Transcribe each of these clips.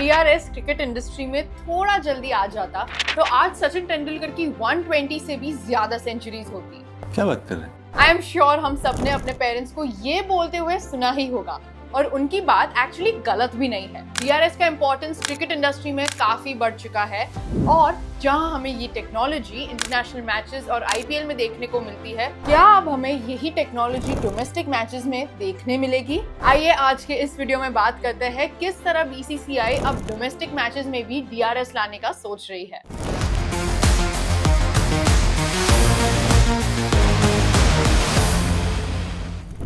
DRS cricket industry में थोड़ा जल्दी आ जाता तो आज सचिन तेंदुलकर की 120 से भी ज्यादा सेंचुरीज होती। क्या बात कर रहे हैं? आई एम श्योर हम सबने अपने पेरेंट्स को ये बोलते हुए सुना ही होगा, और उनकी बात एक्चुअली गलत भी नहीं है। डीआरएस का इंपॉर्टेंस क्रिकेट इंडस्ट्री में काफी बढ़ चुका है, और जहां हमें ये टेक्नोलॉजी इंटरनेशनल मैचेस और आईपीएल में देखने को मिलती है, क्या अब हमें यही टेक्नोलॉजी डोमेस्टिक मैचेस में देखने मिलेगी? आइए आज के इस वीडियो में बात करते हैं किस तरह बीसीसीआई अब डोमेस्टिक मैचेस में भी डीआरएस लाने का सोच रही है।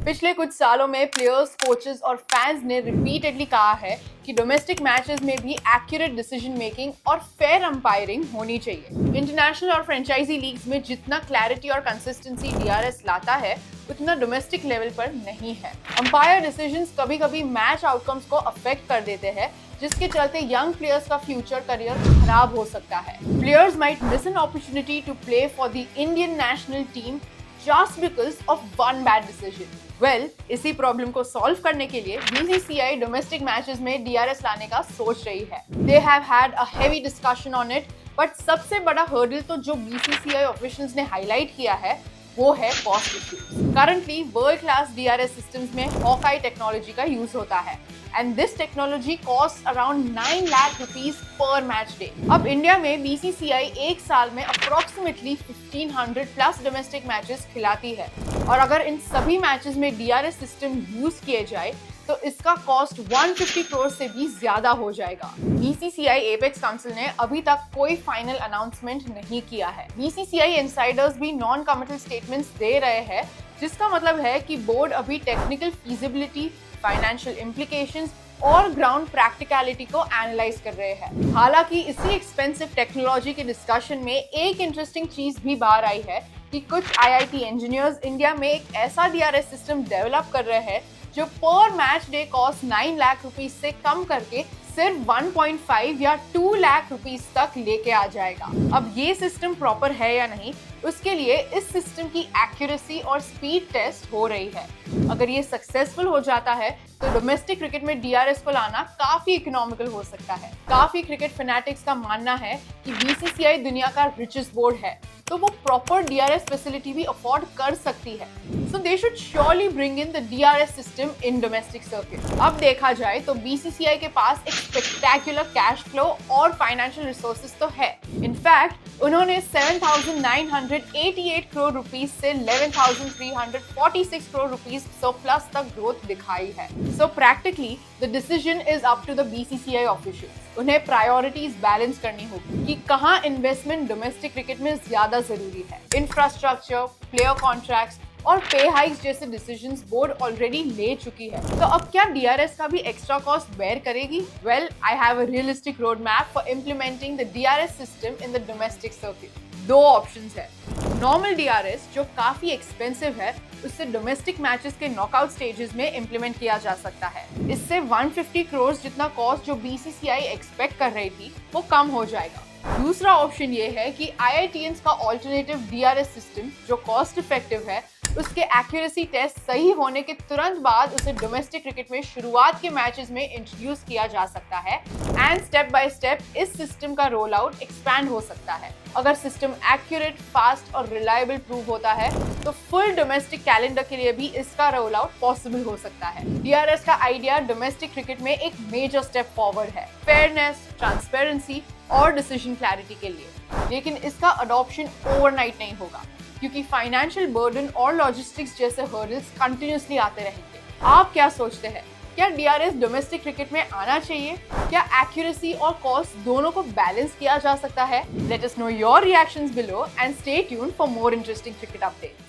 पिछले कुछ सालों में प्लेयर्स, कोचेस और फैंस ने रिपीटेडली कहा है कि डोमेस्टिक मैचेस में भी एक्यूरेट डिसीजन मेकिंग और फेयर अंपायरिंग होनी चाहिए। इंटरनेशनल और फ्रेंचाइजी लीग्स में जितना क्लैरिटी और कंसिस्टेंसी डीआरएस लाता है, उतना डोमेस्टिक लेवल पर नहीं है। अंपायर डिसीजंस कभी-कभी मैच आउटकम्स को अफेक्ट कर देते हैं, जिसके चलते यंग प्लेयर्स का फ्यूचर करियर खराब हो सकता है। Players might miss an opportunity to play for the Indian national team just because of one bad decision. Well, इसी प्रॉब्लम को सॉल्व करने के लिए बीसीसीआई डोमेस्टिक मैचेस में डीआरएस लाने का सोच रही है। They have had a heavy discussion on it, but सबसे बड़ा हर्डल तो जो बीसीसीआई ऑफिशियल्स ने हाईलाइट किया है वो है cost issues. Currently world class DRS systems में हॉकाई टेक्नोलॉजी का यूज होता है, and this technology costs around 9 lakh rupees per match day. अब इंडिया में बीसीसीआई एक साल में approximately 1500 प्लस डोमेस्टिक मैचेस खिलाती है, और अगर इन सभी मैचेस में डीआरएस सिस्टम यूज किए जाए तो इसका कॉस्ट 150 करोड़ से भी ज्यादा हो जाएगा। बीसीसीआई एपेक्स काउंसिल ने अभी तक कोई फाइनल अनाउंसमेंट नहीं किया है। बीसीसीआई इनसाइडर्स भी नॉन कमिटल स्टेटमेंट्स दे रहे हैं, जिसका मतलब है कि बोर्ड अभी टेक्निकल फीजिबिलिटी, फाइनेंशियल इम्प्लीकेशंस और ग्राउंड प्रैक्टिकलिटी को एनालाइज कर रहे हैं। हालांकि इसी एक्सपेंसिव टेक्नोलॉजी के डिस्कशन में एक इंटरेस्टिंग चीज भी बाहर आई है कि कुछ आईआईटी इंजीनियर्स इंडिया में एक ऐसा डीआरएस सिस्टम डेवलप कर रहे हैं जो पर match day cost 9 lakh rupees से कम करके सिर्फ 1.5 या 2 लाख रुपीस तक लेके आ जाएगा। अब ये सिस्टम प्रॉपर है या नहीं, उसके लिए इस सिस्टम की एक्यूरेसी और स्पीड टेस्ट हो रही है। अगर ये सक्सेसफुल हो जाता है तो डोमेस्टिक क्रिकेट में डीआरएस को लाना काफी इकोनॉमिकल हो सकता है। काफी क्रिकेट फैनेटिक्स का मानना है कि बीसीसीआई दुनिया का रिचेस्ट बोर्ड है, तो वो प्रॉपर डीआरएस फैसिलिटी भी अफोर्ड कर सकती है। So they should surely bring in the DRS system in domestic circuit. अब देखा जाए तो बीसीसीआई के पास एक स्पेक्टेक्युलर कैश फ्लो और फाइनेंशियल रिसोर्सेज तो है। इनफैक्ट उन्होंने 7,988 करोड़ रुपीस से 11,346 करोड़ रुपीस सरप्लस तक ग्रोथ दिखाई है। So practically the decision is up to the BCCI officials. उन्हें प्रायोरिटीज बैलेंस करनी होगी कि कहां इन्वेस्टमेंट डोमेस्टिक क्रिकेट में ज्यादा जरूरी है। इंफ्रास्ट्रक्चर, प्लेयर कॉन्ट्रैक्ट्स और पे हाइक्स जैसे डिसीजंस बोर्ड ऑलरेडी ले चुकी है। तो अब क्या डीआरएस का भी एक्स्ट्रा कॉस्ट बेयर करेगी? Well, I have a realistic road map for implementing the DRS system in the domestic circuit. दो ऑप्शंस है। नॉर्मल डीआरएस जो काफी एक्सपेंसिव है, उससे डोमेस्टिक मैचेस के नॉकआउट स्टेजेस में इम्प्लीमेंट किया जा सकता है। इससे 150 करोड़ जितना कॉस्ट जो बीसीसीआई एक्सपेक्ट कर रही थी वो कम हो जाएगा। दूसरा ऑप्शन ये है कि आईआईटीएंस का ऑल्टरनेटिव डीआरएस सिस्टम जो कॉस्ट इफेक्टिव है, उसके एक्यूरेसी टेस्ट सही होने के तुरंत बाद उसे डोमेस्टिक क्रिकेट में शुरुआत के मैचेस में इंट्रोड्यूस किया जा सकता है, एंड स्टेप बाय स्टेप इस सिस्टम का रोल आउट एक्सपैंड हो सकता है। अगर सिस्टम एक्यूरेट, फास्ट और रिलायबल प्रूव होता है तो फुल डोमेस्टिक कैलेंडर के लिए भी इसका रोल आउट पॉसिबल हो सकता है। डीआरएस का आइडिया डोमेस्टिक क्रिकेट में एक मेजर स्टेप फॉरवर्ड है, फेयरनेस, ट्रांसपेरेंसी और डिसीजन क्लैरिटी के लिए। लेकिन इसका अडॉप्शन ओवरनाइट नहीं होगा, क्योंकि फाइनेंशियल बर्डन और लॉजिस्टिक्स जैसे हर्डल्स कंटिन्यूअसली आते रहेंगे। आप क्या सोचते हैं? क्या डीआरएस डोमेस्टिक क्रिकेट में आना चाहिए? क्या एक्यूरेसी और कॉस्ट दोनों को बैलेंस किया जा सकता है? Let us know your reactions below and stay tuned for more interesting cricket updates.